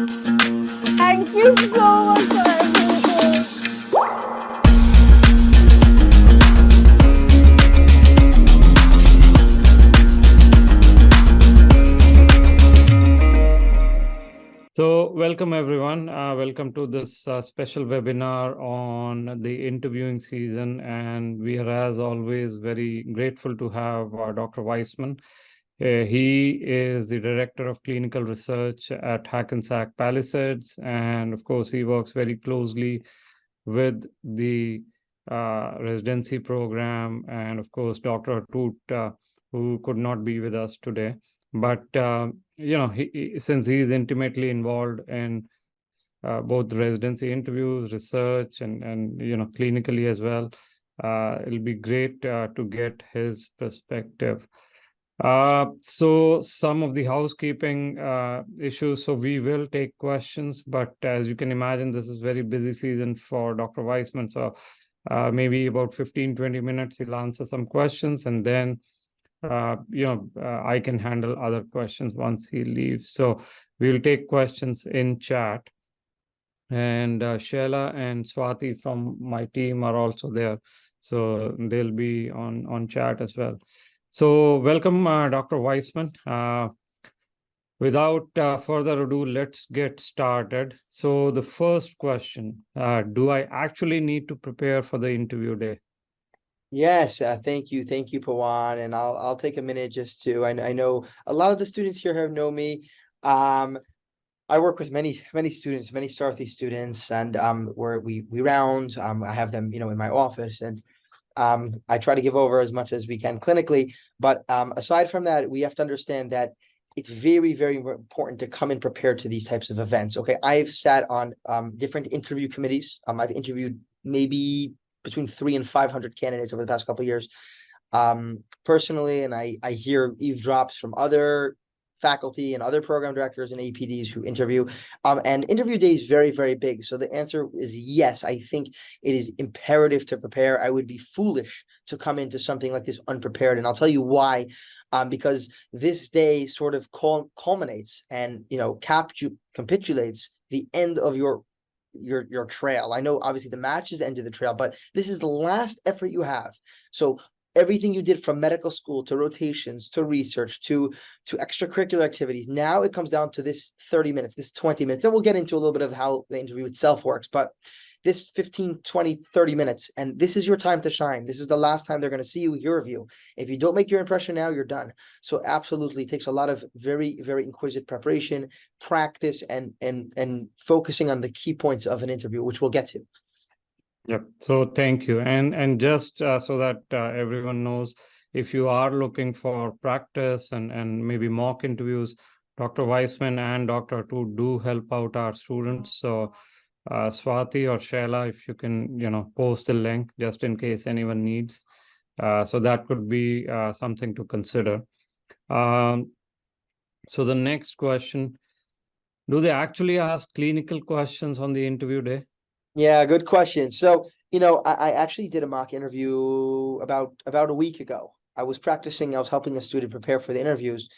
Thank you so much for everything. So, welcome everyone. Welcome to this special webinar on the interviewing season. And we are, as always, very grateful to have Dr. Weissman. He is the Director of Clinical Research at Hackensack Palisades. And of course, he works very closely with the residency program. And of course, Dr. Atoot, who could not be with us today. But since he is intimately involved in both residency interviews, research, and clinically as well, it'll be great to get his perspective. So some of the housekeeping issues. So we will take questions, but as you can imagine, this is very busy season for Dr. Weissman. So maybe about 15-20 minutes, he'll answer some questions, and then I can handle other questions once he leaves. So we'll take questions in chat. And Sheila and Sarthi from my team are also there. So they'll be on chat as well. So welcome, Dr. Weissman. Without further ado, let's get started. So the first question, do I actually need to prepare for the interview day? Yes, thank you, Pawan, and I'll take a minute just to. I know a lot of the students here have known me. I work with many students, many Sarthi students, and where we round. I have them, in my office, and I try to give over as much as we can clinically. But aside from that, we have to understand that it's very, very important to come in prepared to these types of events. Okay, I've sat on different interview committees. I've interviewed maybe between 300 and 500 candidates over the past couple of years, personally, and I hear eavesdrops from other faculty and other program directors and APDs who interview. And interview day is very, very big. So the answer is yes. I think it is imperative to prepare. I would be foolish to come into something like this unprepared, and I'll tell you why. Because this day sort of culminates and capitulates the end of your trail. I know obviously the match is the end of the trail, but this is the last effort you have. So everything you did from medical school to rotations to research to extracurricular activities, now it comes down to this 30 minutes, this 20 minutes, and we'll get into a little bit of how the interview itself works, but this 15, 20, 30 minutes, and this is your time to shine. This is the last time they're going to see you, hear of you. If you don't make your impression now, you're done. So absolutely, it takes a lot of very, very inquisitive preparation, practice, and focusing on the key points of an interview, which we'll get to. Yep. So thank you. And just so that everyone knows, if you are looking for practice and maybe mock interviews, Dr. Weissman and Dr. Atoot do help out our students. So Sarthi or Sheila, if you can, post the link just in case anyone needs. So that could be something to consider. So the next question, do they actually ask clinical questions on the interview day? Yeah, good question. So, I actually did a mock interview about a week ago. I was practicing, I was helping a student prepare for the interviews.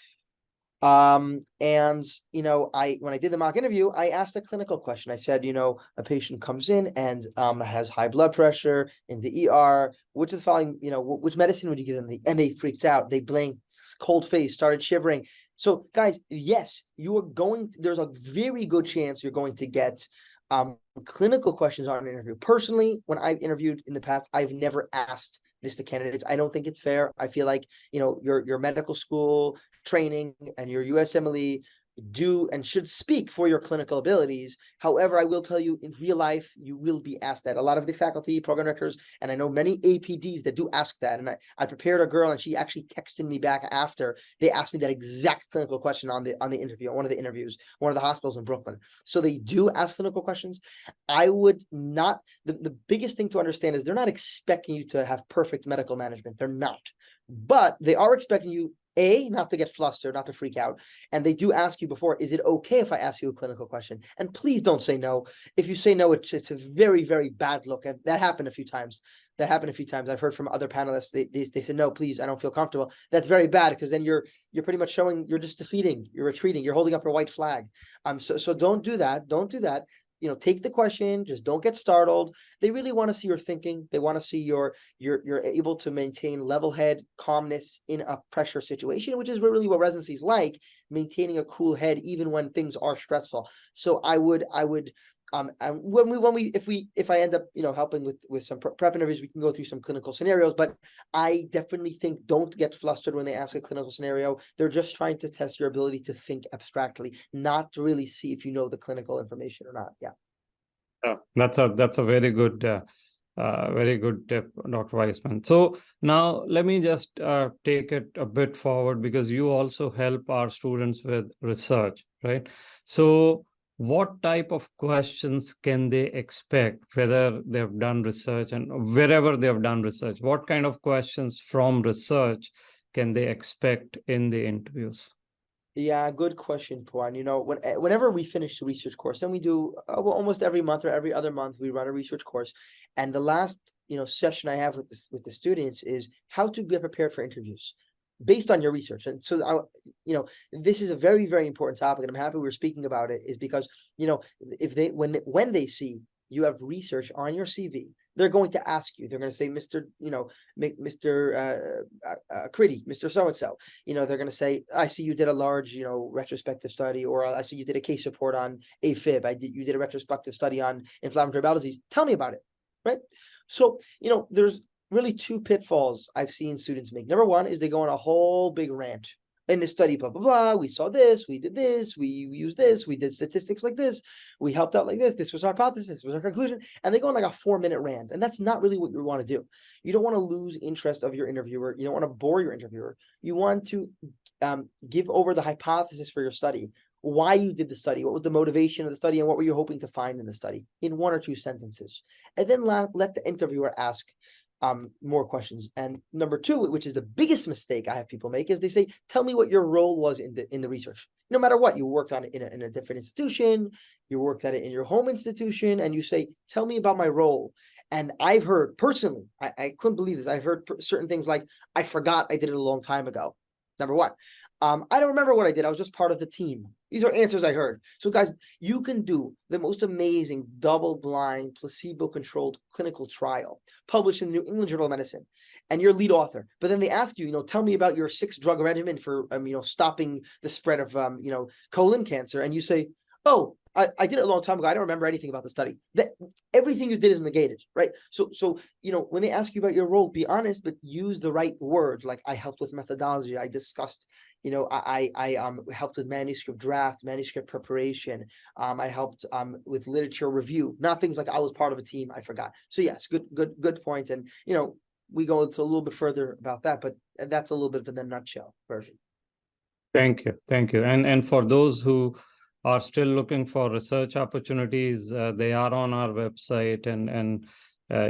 And when I did the mock interview, I asked a clinical question. I said, a patient comes in and has high blood pressure in the ER. Which of the following, which medicine would you give them? And they freaked out. They blinked, cold face, started shivering. So, guys, yes, there's a very good chance you're going to get clinical questions on an interview. Personally, when I've interviewed in the past, I've never asked this to candidates. I don't think it's fair. I feel like, your medical school training and your USMLE do and should speak for your clinical abilities. However, I will tell you, in real life, you will be asked that. A lot of the faculty, program directors, and I know many APDs that do ask that. And I prepared a girl, and she actually texted me back after they asked me that exact clinical question on the interview, on one of the interviews, one of the hospitals in Brooklyn. So they do ask clinical questions. I would not, the biggest thing to understand is they're not expecting you to have perfect medical management. They're not. But they are expecting you not to get flustered, not to freak out. And they do ask you before, is it okay if I ask you a clinical question? And please don't say no. If you say no, it's a very, very bad look. And that happened a few times. I've heard from other panelists. They said, no, please, I don't feel comfortable. That's very bad, because then you're pretty much showing, you're just defeating, you're retreating, you're holding up a white flag. So don't do that. Don't do that. Take the question, just don't get startled. They really want to see your thinking. They want to see you're able to maintain level head, calmness in a pressure situation, which is really what residency is like, maintaining a cool head even when things are stressful. So I would and if I end up helping with some prep interviews, we can go through some clinical scenarios, but I definitely think don't get flustered when they ask a clinical scenario. They're just trying to test your ability to think abstractly, not to really see if you know the clinical information or not. Yeah. Oh, that's a very good tip, Dr. Weissman. So now let me just take it a bit forward, because you also help our students with research, right? So what type of questions can they expect, whether they've done research and wherever they've done research? What kind of questions from research can they expect in the interviews? Yeah, good question, Puan. Whenever we finish the research course, and we do almost every month or every other month, we run a research course. And the last session I have with the students is how to be prepared for interviews based on your research. And so this is a very, very important topic, and I'm happy we're speaking about it, is because if when they see you have research on your CV, they're going to ask you. They're going to say, Mr. Critty, Mr. So-and-so. They're going to say, I see you did a large, retrospective study, or I see you did a case report on AFib. You did a retrospective study on inflammatory bowel disease. Tell me about it, right? So, there's really two pitfalls I've seen students make. Number one is they go on a whole big rant. In this study, blah, blah, blah, we saw this, we did this, we used this, we did statistics like this, we helped out like this was our hypothesis, this was our conclusion, and they go on like a 4-minute rant, and that's not really what you want to do. You don't want to lose interest of your interviewer. You don't want to bore your interviewer. You want to give over the hypothesis for your study, why you did the study, what was the motivation of the study, and what were you hoping to find in the study, in 1 or 2 sentences. And then let the interviewer ask more questions. And number 2, which is the biggest mistake I have people make, is they say, tell me what your role was in the research. No matter what, you worked on it in a different institution, you worked at it in your home institution, and you say, tell me about my role. And I've heard personally, I couldn't believe this, I've heard certain things like, I forgot I did it a long time ago. Number 1, I don't remember what I did. I was just part of the team. These are answers I heard. So guys, you can do the most amazing double-blind, placebo-controlled clinical trial published in the New England Journal of Medicine, and you're lead author. But then they ask you, tell me about your 6-drug regimen for, stopping the spread of, colon cancer. And you say, oh, I did it a long time ago. I don't remember anything about the study. That everything you did is negated, right? So when they ask you about your role, be honest, but use the right words. Like, I helped with methodology. I discussed, I helped with manuscript draft, manuscript preparation. I helped with literature review. Not things like I was part of a team. I forgot. So yes, good point. And we go into a little bit further about that, but that's a little bit of the nutshell version. Thank you. And for those who are still looking for research opportunities, they are on our website, and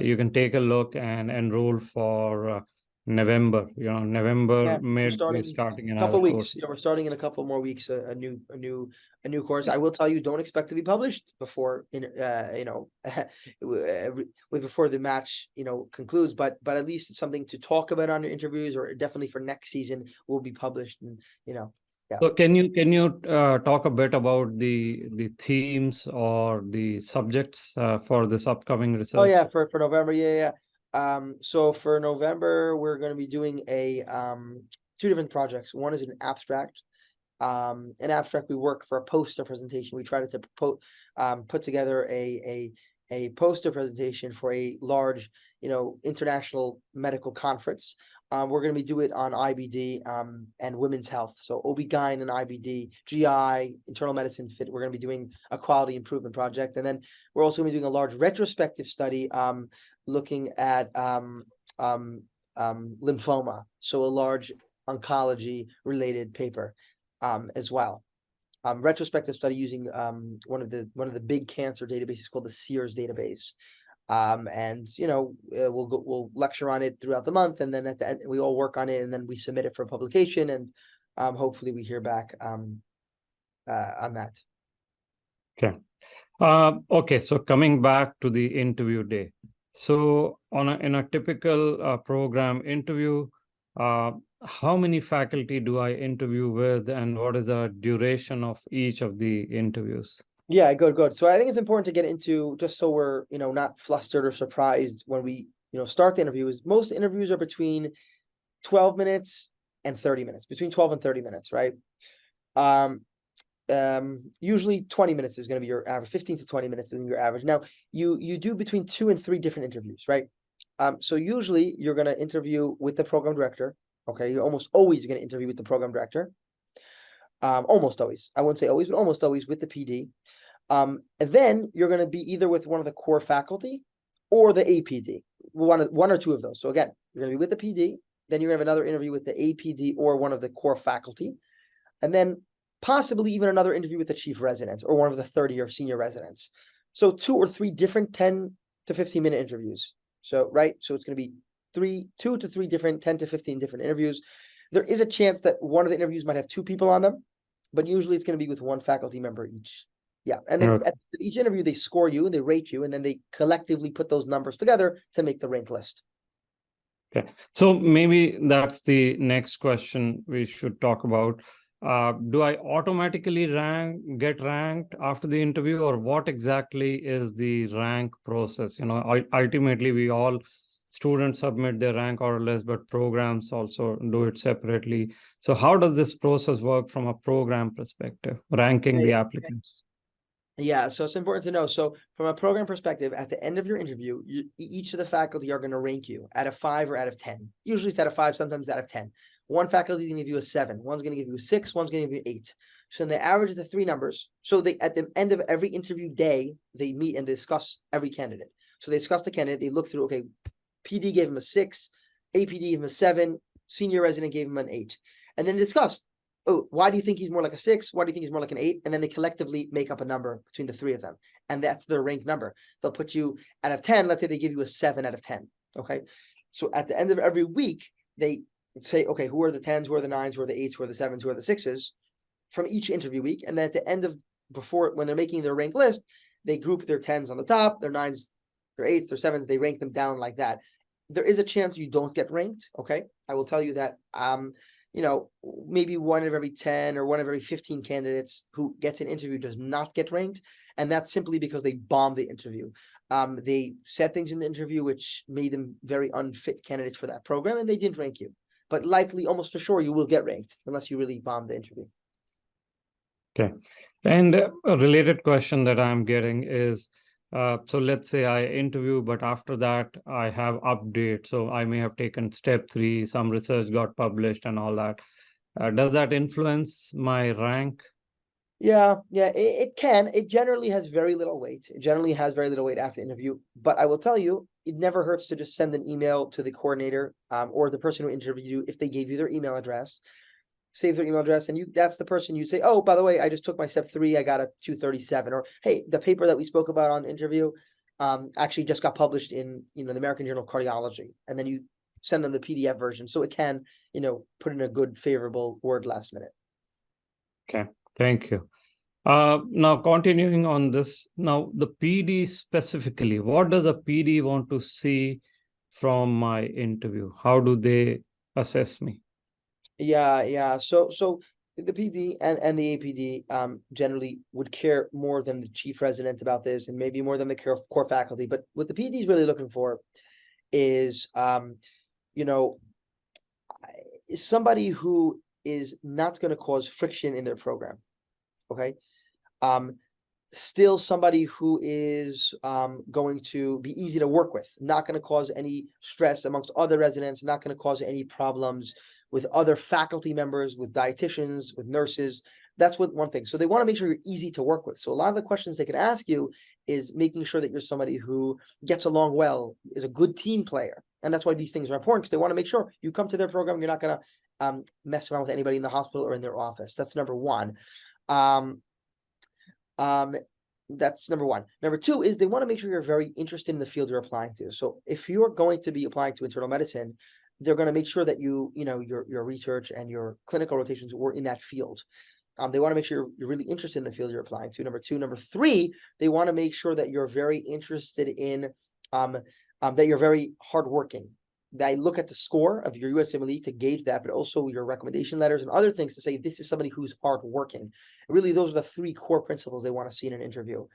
you can take a look and enroll for November. November mid, we're starting another couple weeks. course. Yeah, we're starting in a couple more weeks a new course. I will tell you, don't expect to be published before before the match concludes, but at least it's something to talk about on your interviews, or definitely for next season will be published. And yeah. So can you talk a bit about the themes or the subjects for this upcoming research? Oh yeah, for November, yeah. So for November, we're going to be doing 2 different projects. One is an abstract. We work for a poster presentation. We try to put together a poster presentation for a large, international medical conference. We're going to be doing it on IBD and women's health. So OB-GYN and IBD, GI, internal medicine fit. We're going to be doing a quality improvement project. And then we're also going to be doing a large retrospective study looking at lymphoma. So a large oncology related paper as well. Retrospective study using one of the big cancer databases called the SEERS database. And we'll lecture on it throughout the month, and then at the end we all work on it, and then we submit it for publication, and hopefully we hear back on that. Okay. Okay, so coming back to the interview day. So in a typical program interview, how many faculty do I interview with, and what is the duration of each of the interviews? Yeah, good. So I think it's important to get into, just so we're, not flustered or surprised when we, start the interviews. Most interviews are between 12 minutes and 30 minutes, between 12 and 30 minutes, right? Usually 20 minutes is going to be your average, 15 to 20 minutes is your average. Now, you do between 2 and 3 different interviews, right? So usually you're going to interview with the program director. Okay, you're almost always going to interview with the program director. Almost always. I wouldn't say always, but almost always with the PD. And then you're going to be either with one of the core faculty or the APD, one or two of those. So again, you're going to be with the PD, then you're going to have another interview with the APD or one of the core faculty, and then possibly even another interview with the chief resident or one of the 30 or senior residents. So 2 or 3 different 10 to 15 minute interviews. So, right. So it's going to be 2 to 3 different 10 to 15 different interviews. There is a chance that one of the interviews might have 2 people on them, but usually it's going to be with 1 faculty member each. Yeah. And then at each interview, they score you and they rate you, and then they collectively put those numbers together to make the rank list. Okay. So maybe that's the next question we should talk about. Do I automatically get ranked after the interview, or what exactly is the rank process? Ultimately, we all students submit their rank order list, but programs also do it separately. So how does this process work from a program perspective, ranking the applicants? Yeah, so it's important to know. So from a program perspective, at the end of your interview, each of the faculty are going to rank you out of 5 or out of 10. Usually it's out of 5, sometimes out of 10. One faculty is going to give you a 7, one's going to give you a 6, one's going to give you 8. So in the average of the 3 numbers, so they at the end of every interview day, they meet and discuss every candidate. So they discuss the candidate, they look through, okay, PD gave him a 6, APD gave him a 7, senior resident gave him an 8. And then discuss, oh, why do you think he's more like a 6? Why do you think he's more like an 8? And then they collectively make up a number between the 3 of them. And that's their ranked number. They'll put you out of 10. Let's say they give you a 7 out of 10. Okay. So at the end of every week, they say, okay, who are the 10s, who are the 9s, who are the 8s, who are the 7s, who are the 6s from each interview week. And then at the end of, when they're making their ranked list, they group their 10s on the top, their 9s, their 8s, their 7s, they rank them down like that. There is a chance you don't get ranked. Okay. I will tell you that, maybe 1 of every 10 or 1 of every 15 candidates who gets an interview does not get ranked. And that's simply because they bombed the interview. They said things in the interview which made them very unfit candidates for that program, and they didn't rank you. But likely, almost for sure, you will get ranked unless you really bomb the interview. Okay. And a related question that I'm getting is, so let's say I interview, but after that I have updates. So I may have taken step 3, some research got published and all that. Does that influence my rank? Yeah, it can. It generally has very little weight. It generally has very little weight after the interview. But I will tell you, it never hurts to just send an email to the coordinator or the person who interviewed you if they gave you their email address. Save their email address, and that's the person you say, oh, by the way, I just took my step 3, I got a 237, or hey, the paper that we spoke about on interview actually just got published in the American Journal of Cardiology, and then you send them the PDF version, so it can put in a good favorable word last minute. Okay, thank you. Now continuing on this, now the PD specifically, what does a PD want to see from my interview? How do they assess me? Yeah. So the PD and the APD generally would care more than the chief resident about this, and maybe more than the core faculty. But what the PD is really looking for is, somebody who is not going to cause friction in their program. Okay. Still somebody who is going to be easy to work with, not going to cause any stress amongst other residents, not going to cause any problems with other faculty members, with dietitians, with nurses. That's one thing. So they want to make sure you're easy to work with. So a lot of the questions they can ask you is making sure that you're somebody who gets along well, is a good team player. And that's why these things are important, because they want to make sure you come to their program, you're not going to mess around with anybody in the hospital or in their office. That's number 1. That's number one. Number two is they want to make sure you're very interested in the field you're applying to. So if you're going to be applying to internal medicine, they're going to make sure that your research and your clinical rotations were in that field. They want to make sure you're really interested in the field you're applying to. Number two. Number three, they want to make sure that you're very interested in that you're very hardworking. They look at the score of your USMLE to gauge that, but also your recommendation letters and other things to say this is somebody who's hardworking. Really, those are the three core principles they want to see in an interview.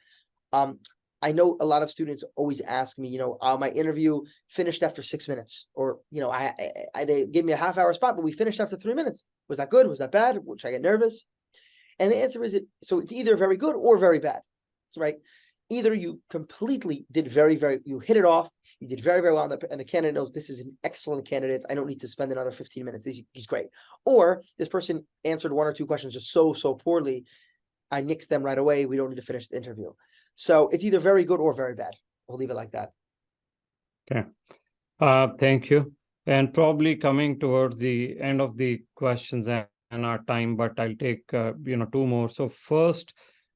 I know a lot of students always ask me, my interview finished after 6 minutes, or they gave me a half-hour spot, but we finished after 3 minutes. Was that good? Was that bad? Should I get nervous? And the answer is so it's either very good or very bad, right? Either you completely did you hit it off, you did very, very well, and the candidate knows this is an excellent candidate. I don't need to spend another 15 minutes. He's great. Or this person answered one or two questions just so poorly, I nixed them right away. We don't need to finish the interview. So it's either very good or very bad. We'll leave it like that. Okay. Thank you. And probably coming towards the end of the questions and our time, but I'll take, two more. So first,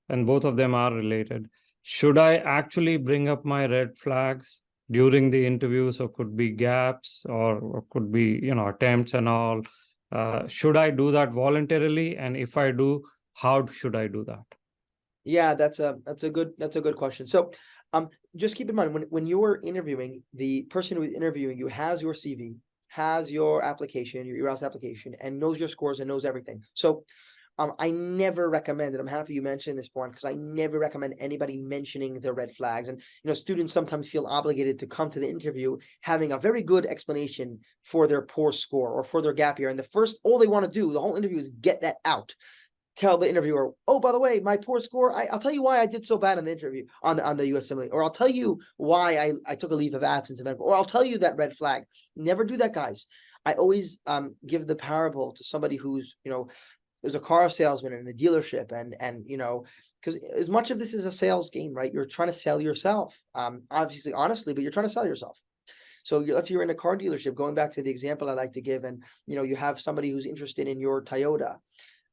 and both of them are related. Should I actually bring up my red flags during the interview? So could be gaps or could be, attempts and all. Should I do that voluntarily? And if I do, how should I do that? Yeah, that's a good question. So just keep in mind when you're interviewing, the person who is interviewing you has your CV, has your application, your ERAS application, and knows your scores and knows everything. So I never recommend, and I'm happy you mentioned this point, because I never recommend anybody mentioning their red flags. And students sometimes feel obligated to come to the interview having a very good explanation for their poor score or for their gap year. And all they want to do the whole interview is get that out. Tell the interviewer, oh, by the way, my poor score, I'll tell you why I did so bad in the interview on the USMLE, or I'll tell you why I took a leave of absence event, or I'll tell you that red flag. Never do that, guys. I always give the parable to somebody who's, is a car salesman in a dealership, and because as much of this is a sales game, right? You're trying to sell yourself, obviously, honestly, but you're trying to sell yourself. So let's say you're in a car dealership, going back to the example I like to give, and you have somebody who's interested in your Toyota.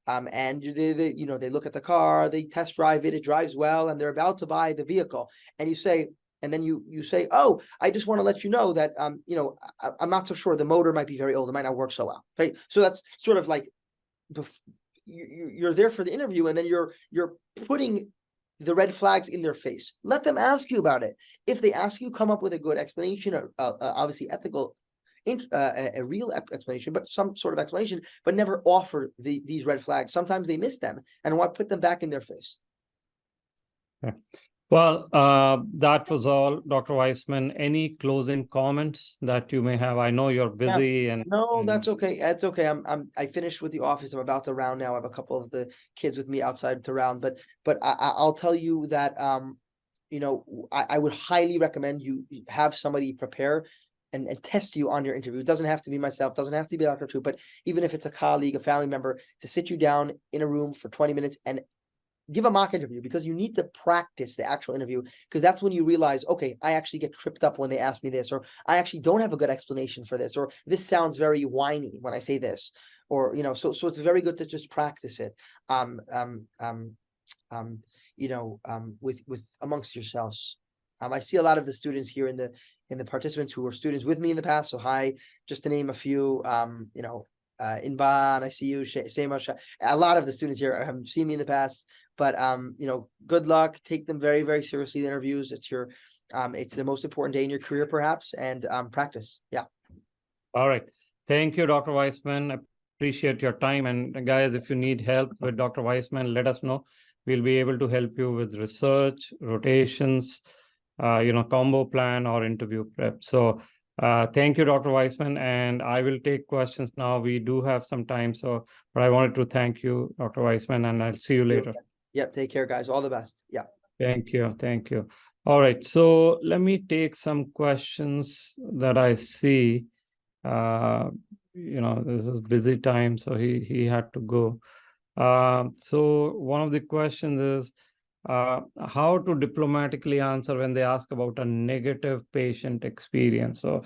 And they look at the car, they test drive it, it drives well, and they're about to buy the vehicle. And you say, oh, I just want to let you know that, I'm not so sure, the motor might be very old, it might not work so well. Right. So that's sort of like, you're there for the interview, and then you're putting the red flags in their face. Let them ask you about it. If they ask you, come up with a good explanation, obviously ethical, a real explanation, but some sort of explanation, but never offer these red flags. Sometimes they miss them and want to put them back in their face. Okay. Well, that was all, Dr. Weissman. Any closing comments that you may have? I know you're busy. Yeah. No, that's okay. That's okay. I finished with the office. I'm about to round now. I have a couple of the kids with me outside to round, but I'll tell you that I would highly recommend you have somebody prepare and test you on your interview. It doesn't have to be myself, doesn't have to be Dr. Atoot, but even if it's a colleague, a family member, to sit you down in a room for 20 minutes and give a mock interview, because you need to practice the actual interview, because that's when you realize, okay, I actually get tripped up when they ask me this, or I actually don't have a good explanation for this, or this sounds very whiny when I say this, or, so it's very good to just practice it, with amongst yourselves. I see a lot of the students here in the participants who were students with me in the past. So hi, just to name a few, Inban, I see you, Seema, a lot of the students here have seen me in the past, but, good luck, take them very, very seriously, the interviews. It's it's the most important day in your career, perhaps, and practice. Yeah. All right. Thank you, Dr. Weissman. Appreciate your time. And guys, if you need help with Dr. Weissman, let us know. We'll be able to help you with research, rotations, combo plan or interview prep. So thank you, Dr. Weissman, and I will take questions now. We do have some time, but I wanted to thank you, Dr. Weissman, and I'll see you later. Yep. Take care, guys. All the best. Yeah. Thank you. Thank you. All right. So let me take some questions that I see. This is busy time, so he had to go. So one of the questions is, how to diplomatically answer when they ask about a negative patient experience. So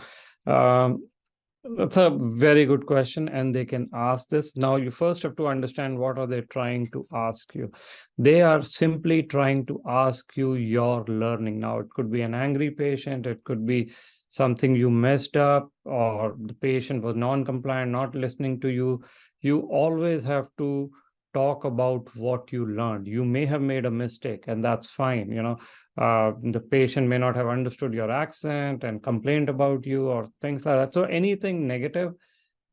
That's a very good question, and they can ask this. Now, you first have to understand what are they trying to ask you. They are simply trying to ask you your learning. Now, it could be an angry patient, it could be something you messed up, or the patient was non-compliant, not listening to you. You always have to talk about what you learned. You may have made a mistake, and that's fine. The patient may not have understood your accent and complained about you or things like that. So anything negative,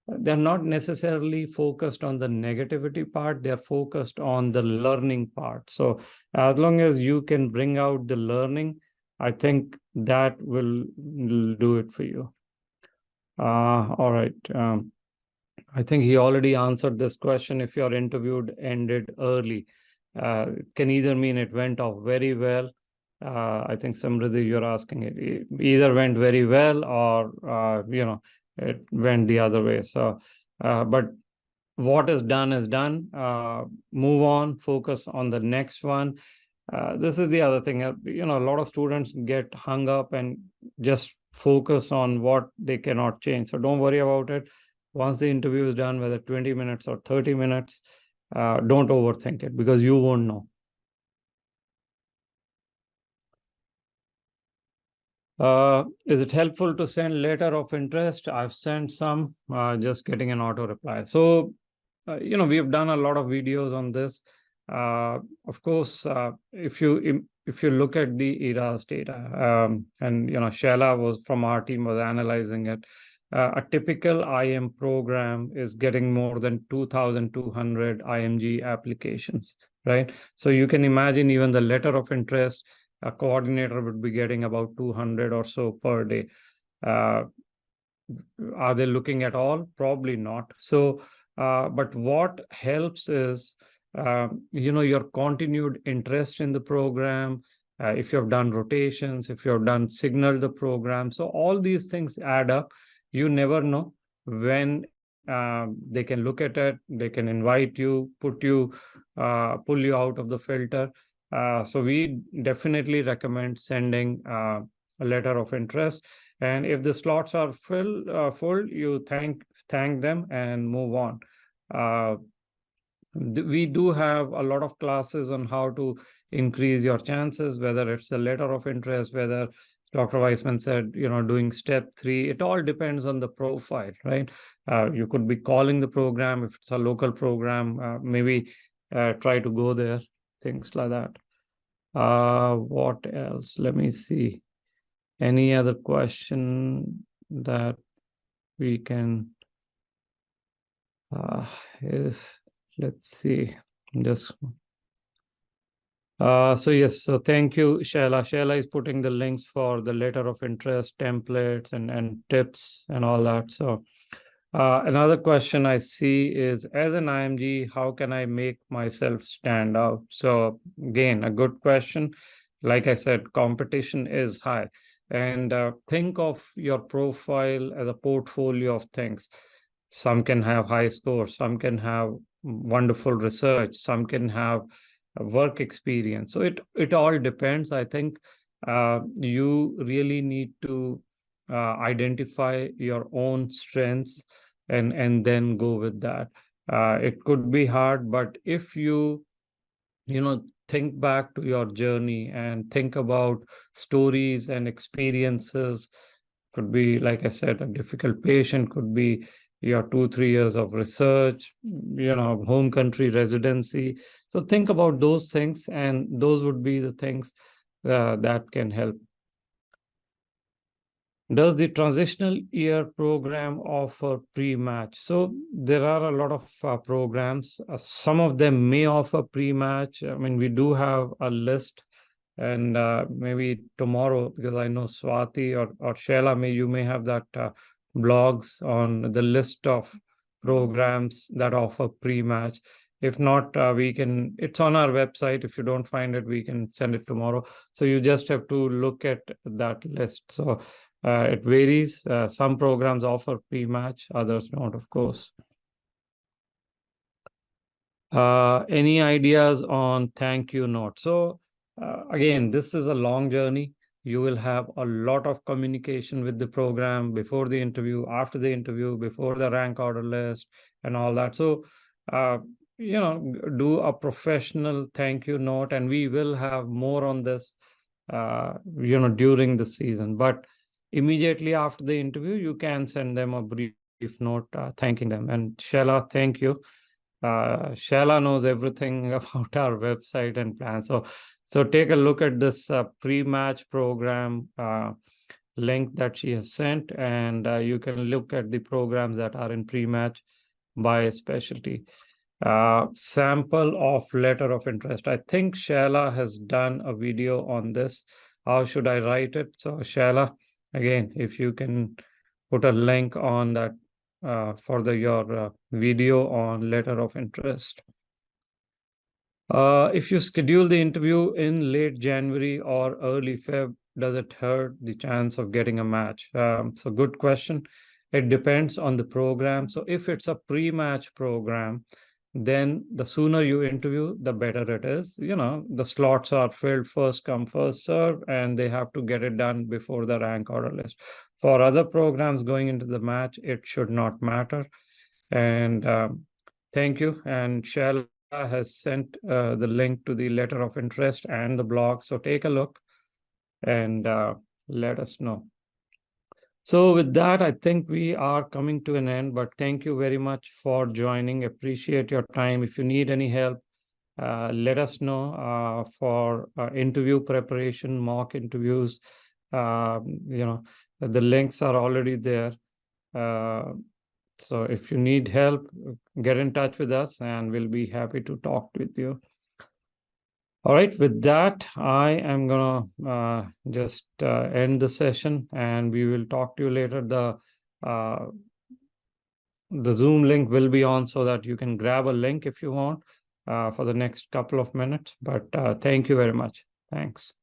they're not necessarily focused on the negativity part, they're focused on the learning part. So as long as you can bring out the learning, I think that will do it for you. All right. I think he already answered this question. If your interview ended early, it can either mean it went off very well. I think Samriddhi, you're asking it either went very well or it went the other way. So, but what is done is done. Move on, focus on the next one. This is the other thing. A lot of students get hung up and just focus on what they cannot change. So don't worry about it. Once the interview is done, whether 20 minutes or 30 minutes, don't overthink it because you won't know. Is it helpful to send letter of interest? I've sent some, just getting an auto reply. So, we have done a lot of videos on this. Of course, if you look at the ERAS data, and Shela was from our team was analyzing it. A typical IM program is getting more than 2,200 IMG applications, right? So you can imagine even the letter of interest, a coordinator would be getting about 200 or so per day. Are they looking at all? Probably not. So, but what helps is, your continued interest in the program. If you have done rotations, if you have done signal the program. So all these things add up. You never know when they can look at it, they can invite you, pull you out of the filter. So we definitely recommend sending a letter of interest. And if the slots are full, you thank them and move on. We do have a lot of classes on how to increase your chances, whether it's a letter of interest, whether Dr. Weissman said, doing step 3, it all depends on the profile, right? You could be calling the program. If it's a local program, maybe try to go there, things like that. What else? Let me see. Any other question that we can, let's see, just so yes, so thank you, Shaila. Shaila is putting the links for the letter of interest, templates, and tips and all that. So another question I see is, as an IMG, how can I make myself stand out? So again, a good question. Like I said, competition is high. And think of your profile as a portfolio of things. Some can have high scores, some can have wonderful research, some can have work experience. So it all depends. I think you really need to identify your own strengths and then go with that. It could be hard, but if you think back to your journey and think about stories and experiences, could be, like I said, a difficult patient, could be your 2-3 years of research, home country residency. So think about those things, and those would be the things that can help. Does the transitional year program offer pre-match? So there are a lot of programs. Some of them may offer pre-match. I mean, we do have a list, and maybe tomorrow, because I know Swati or Sheila, you may have that blogs on the list of programs that offer pre-match. If not, it's on our website. If you don't find it, we can send it tomorrow. So you just have to look at that list. So it varies. Some programs offer pre-match, others don't, of course. Any ideas on thank you note? So again, this is a long journey. You will have a lot of communication with the program before the interview, after the interview, before the rank order list, and all that. So, do a professional thank you note, and we will have more on this, during the season. But immediately after the interview, you can send them a brief note thanking them. And Sheila, thank you. Sheila knows everything about our website and plans. So take a look at this pre-match program link that she has sent, and you can look at the programs that are in pre-match by specialty. Sample of letter of interest. I think Sheila has done a video on this. How should I write it? So Sheila, again, if you can put a link on that for your video on letter of interest. If you schedule the interview in late January or early Feb, does it hurt the chance of getting a match? So good question. It depends on the program. So if it's a pre-match program, then the sooner you interview, the better it is. The slots are filled first come, first serve, and they have to get it done before the rank order list. For other programs going into the match, it should not matter. And thank you. And Sheila has sent the link to the letter of interest and the blog. So take a look and let us know. So with that, I think we are coming to an end, but thank you very much for joining. Appreciate your time. If you need any help, let us know for interview preparation, mock interviews. The links are already there. So if you need help, get in touch with us and we'll be happy to talk with you. All right, with that, I am gonna just end the session, and we will talk to you later. The Zoom link will be on so that you can grab a link if you want for the next couple of minutes. But thank you very much. Thanks.